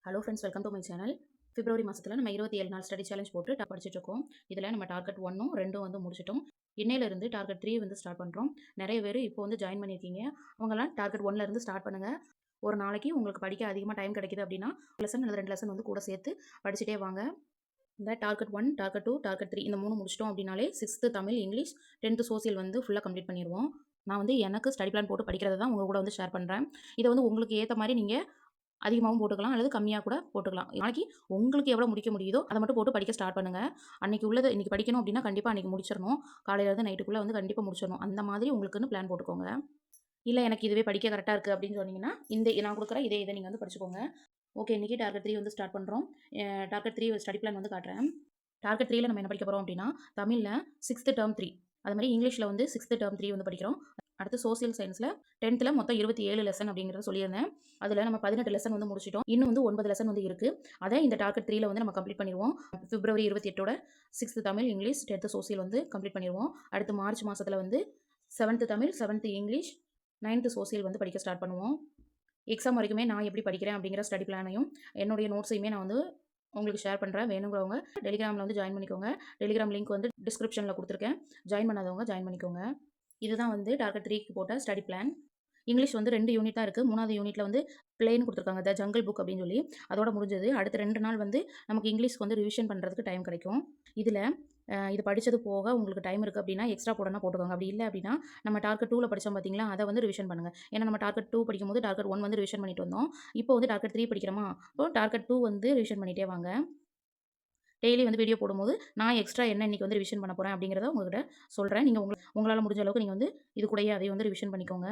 Hello friends, welcome to my channel. பிப்ரவரி மாதத்தில் நம்ம 27 நாள் ஸ்டடி சேலஞ்ச் போட்டு படிச்சுட்டு இருக்கோம். இதில் நம்ம டார்கெட் 1ம் 2ம் வந்து முடிச்சிட்டோம். இன்னையிலேருந்து டார்கெட் 3 வந்து ஸ்டார்ட் பண்ணுறோம். நிறைய பேர் இப்போ வந்து ஜாயின் பண்ணியிருக்கீங்க. அவங்களாம் டார்கெட் 1லேருந்து ஸ்டார்ட் பண்ணுங்கள். ஒரு நாளைக்கு உங்களுக்கு படிக்க அதிகமாக டைம் கிடைக்குது அப்படின்னா லெசன் அல்லது 2 லெசன் வந்து கூட சேர்த்து படிச்சுட்டே வாங்க. இந்த டார்கெட் 1, டார்கெட் 2, டார்கெட் 3 இந்த 3 முடிச்சிட்டோம் அப்படின்னாலே 6th Tamil, English, 10th social வந்து ஃபுல்லாக கம்ப்ளீட் பண்ணிடுவோம். நான் வந்து எனக்கு ஸ்டடி பிளான் போட்டு படிக்கிறத தான் உங்கள் கூட வந்து ஷேர் பண்ணுறேன். இதை வந்து உங்களுக்கு ஏற்ற மாதிரி நீங்கள் அதிகமாகவும் போட்டுக்கலாம் அல்லது கம்மியாக கூட போட்டுக்கலாம். நாளைக்கு உங்களுக்கு எவ்வளோ முடிக்க முடியுதோ அதை மட்டும் போட்டு படிக்க ஸ்டார்ட் பண்ணுங்கள். அன்றைக்கி உள்ளது இன்றைக்கி படிக்கணும் அப்படின்னா கண்டிப்பாக அன்றைக்கி முடிச்சிடணும். காலையிலேருந்து நைட்டுக்குள்ளே வந்து கண்டிப்பாக முடிச்சிடணும். அந்த மாதிரி உங்களுக்குன்னு பிளான் போட்டுக்கோங்க. இல்லை எனக்கு இதுவே படிக்க கரெக்டாக இருக்குது அப்படின்னு சொன்னீங்கன்னா நான் கொடுக்குற இதை நீங்கள் வந்து படிச்சுக்கோங்க. ஓகே, இன்றைக்கி டார்கெட் 3 வந்து ஸ்டார்ட் பண்ணுறோம். டார்கெட் 3 ஸ்டடி பிளான் வந்து காட்டுறேன். டார்கெட் 3ல நம்ம என்ன படிக்க போகிறோம் அப்படின்னா தமிழில் 6th டேர்ம் 3, அது மாதிரி இங்கிலீஷில் வந்து 6th டேர்ம் 3 வந்து படிக்கிறோம். அடுத்து சோசியல் சயின்ஸில் 10th மொத்தம் 27 லெசன் அப்படிங்கிறத சொல்லியிருந்தேன். அதில் நம்ம 18 லெசன் வந்து முடிச்சிட்டோம். இன்னும் வந்து 9 லெசன் வந்து இருக்குது. அதை இந்த டார்கெட் 3ல வந்து நம்ம கம்ப்ளீட் பண்ணிடுவோம். பிப்ரவரி 28ஓட 6th Tamil, English, 10th social வந்து கம்ப்ளீட் பண்ணிடுவோம். அடுத்து மார்ச் மாதத்தில் வந்து 7th Tamil, 7th English, 9th social வந்து படிக்க ஸ்டார்ட் பண்ணுவோம். எக்ஸாம் வரைக்குமே நான் எப்படி படிக்கிறேன் அப்படிங்கிற ஸ்டடி பிளானையும் என்னுடைய நோட்ஸையுமே நான் வந்து உங்களுக்கு ஷேர் பண்ணுறேன். வேணுங்கிறவங்க டெலிகிராமில் வந்து ஜாயின் பண்ணிக்கோங்க. டெலிகிராம் லிங்க் வந்து டிஸ்கிரிப்ஷனில் கொடுத்துருக்கேன். ஜாயின் பண்ணாதவங்க ஜாயின் பண்ணிக்கோங்க. இதுதான் வந்து டார்கெட் 3க்கு போட்ட ஸ்டடி பிளான். இங்கிலீஷ் வந்து 2 யூனிட் தான் இருக்குது. 3வது யூனிட்டில் வந்து பிளேன் கொடுத்துருக்காங்க, த ஜங்கிள் புக் அப்படின்னு சொல்லி. அதோட முடிஞ்சது. அடுத்த 2 நாள் வந்து நமக்கு இங்கிலீஷ்க்கு வந்து ரிவிஷன் பண்ணுறதுக்கு டைம் கிடைக்கும். இதில் இது படித்தது போக உங்களுக்கு டைம் இருக்குது அப்படின்னா எக்ஸ்ட்ரா போடணும் போட்டுக்கோங்க. அப்படி இல்லை அப்படின்னா நம்ம டார்கெட் 2ல படித்தோம் பார்த்தீங்களா, அதை வந்து ரிவிஷன் பண்ணுங்கள். ஏன்னா நம்ம டார்கெட் 2 படிக்கும்போது டார்கெட் 1 வந்து ரிவிஷன் பண்ணிட்டு வந்தோம். இப்போ வந்து டார்கெட் 3 படிக்கிறோமா, இப்போ டார்கெட் 2 வந்து ரிவிஷன் பண்ணிகிட்டே வாங்க. டெய்லி வந்து வீடியோ போடும்போது நான் எக்ஸ்ட்ரா என்ன இன்றைக்கி வந்து ரிவிஷன் பண்ண போகிறேன் அப்படிங்கிறத உங்கள்கிட்ட சொல்கிறேன். நீங்கள் உங்களால் முடிஞ்ச அளவுக்கு நீங்கள் வந்து இது கூடயே அதையும் வந்து ரிவிஷன் பண்ணிக்கோங்க.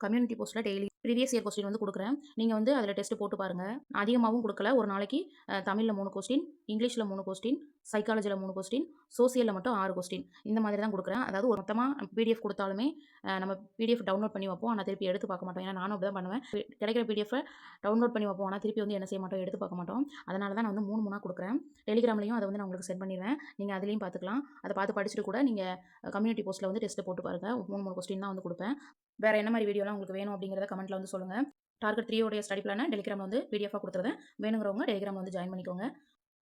கம்யூனிட்டி போஸ்ட்டில் டெய்லி ப்ரீவியஸ் இயர் கொஸ்டின் வந்து கொடுக்குறேன். நீங்கள் வந்து அதில் டெஸ்ட்டு போட்டு பாருங்கள். அதிகமாகவும் கொடுக்கல. ஒரு நாளைக்கு தமிழில் 3 கொஸ்டின், இங்கிலீஷில் 3 கொஸ்டின், சைக்காலஜியில் 3 கொஸ்டின், சோசியலில் மட்டும் 6 கொஸ்டின் இந்த மாதிரி தான் கொடுக்குறேன். அதாவது ஒரு மொத்தமாக பிடிஎஃப் கொடுத்தாலுமே நம்ம பிடிஎஃப் டவுன்லோட் பண்ணி வைப்போம். ஆனால் திருப்பி எடுத்து பார்க்க மாட்டோம். ஏன்னா நானும் அப்படி தான் பண்ணுவேன். கிடைக்கிற பிடிஎஃபை டவுன்லோட் பண்ணி வைப்போம். ஆனால் திருப்பி வந்து என்ன செய்ய மாட்டோம், எடுத்து பார்க்க மாட்டோம். அதனால தான் நான் வந்து 3 3 கொடுக்குறேன். டெலிகிராம்லையும் அதை வந்து நான் உங்களுக்கு சென்ட் பண்ணிடுவேன். நீங்கள் அதுலேயும் பார்த்துக்கலாம். அதை பார்த்து படிச்சுட்டு கூட நீங்கள் கம்யூனிட்டி போஸ்ட்டில் வந்து டெஸ்ட்டு போட்டு பாருங்கள். 3 கொஸ்டின் தான் வந்து கொடுப்பேன். வேறு என்ன மாதிரி வீடியோலாம் உங்களுக்கு வேணும் அப்படிங்கிறத கமெண்ட்டில் வந்து சொல்லுங்கள். டார்கெட் 3 ஸ்டடி பிளானை டெலிகிராமில் வந்து பிடிஎஃபாக கொடுத்துருவேன். வேணுங்கிறவங்க டெலிகிராமில் வந்து ஜாயின் பண்ணிக்கோங்க.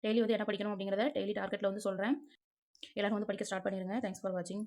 டெய்லி வந்து என்ன படிக்கணும் அப்படிங்கிறத டெய்லி டார்கெட்டில் வந்து சொல்கிறேன். எல்லாரும் வந்து படிக்க ஸ்டார்ட் பண்ணிடுங்க. தேங்க்ஸ் ஃபார் வாட்சிங்.